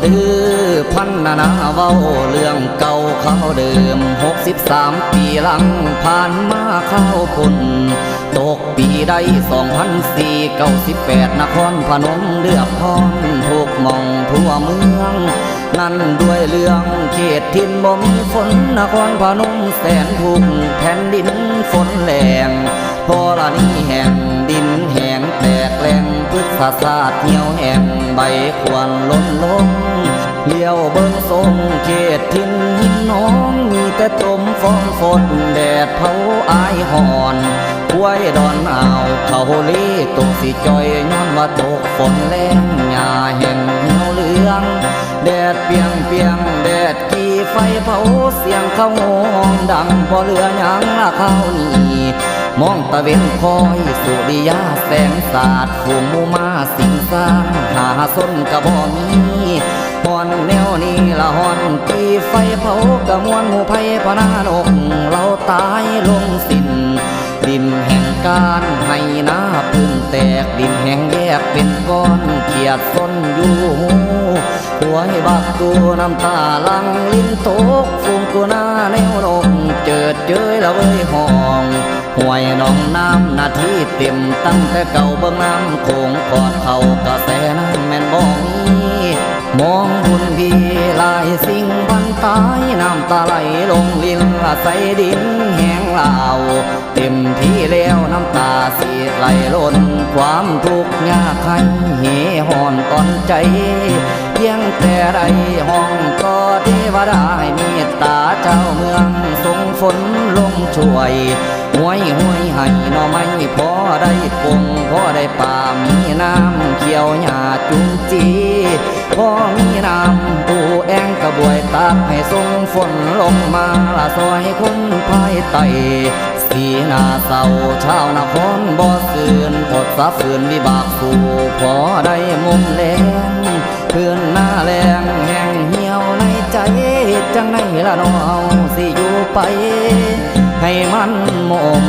ดื้อพันนาเว้าเรื่องเก่าเขาเดิม63 ปีหลังผ่านมาเข้าพุ่นตกปีใด2498นครพนมเดือดร้อนทุกหม่องทั่วเมืองนั่นด้วยเรื่องเขตถิ่นบ่มีฝนนครพนมแสนทุกแผ่นดินฝนแรงพอละนี้แห่งดินแห้งแตกแหลงพฤกษศาสตร์เหี่ยวแห้งใบควรล้นลงเลี้ยวเบิ่งทรงเขตถิ่นหินน้องมีแต่ตมฟ้องฝนแดดเผาอายหอนกล้วยดอนอ่าวเขาลีตกสิจอยย้อนว่าตกฝนแรงหญ้าแห่งเหี่ยวเหลืองแดดเปียงเปียงแดดกี่ไฟเผาเสียงเข้าห้องดังพอเหลือหยังละเข้านี่มองตะเวนคอยสุริยาแสงสาดฝูงหมูมาสิงสางหาสนกะบ่มีฮอนแนวนี้ละฮอนปีไฟเผากะมวนหมู่ไผ่พนานกเราตายลงสิ้นดินแห่งการให้นาพึ่งแตกดินแห่งแยกเป็นก้อนเขียดซนอยู่หูหัวให้บักตัวน้ำตาลังลิ้นตกฟูงตัวหน้าแนวนกเจิดเจยละเว้ยห้องห้วยหนองน้ำนาทีเต็มตั้งแต่เก่าเบิ่งน้ำโขงกอดเขากระแสน้ำแม่นบ่มีมองบุญพี่ลายสิ่งบันตายน้ำตาไหลลงลิ้นละใสดินแห้งลาวเต็มที่แล้วน้ำตาสีไหลล้นความทุกข์ยากให้เหห่อนตอนใจเพียงแต่ใดห้องก็เทวดาให้เมตตาเจ้าเมืองทรงฝนลงช่วยห้วยให้หน่อไม้พอได้ปงพอได้ป่ามีน้ำเขียวหญ้าจุงจีพอมีน้ำปูแองกระบวยตากให้ทรงฝนลงมาละซอยคนภายใต้สีหน้าเศร้าชาวนครบ่ซื่นอดสะฝืนวิบากสู่พอได้มุมแรงเพื่อนหน้าแรงแห่งเหี่ยวในใจจังไหนละน้องสิอยู่ไปให้มันมอม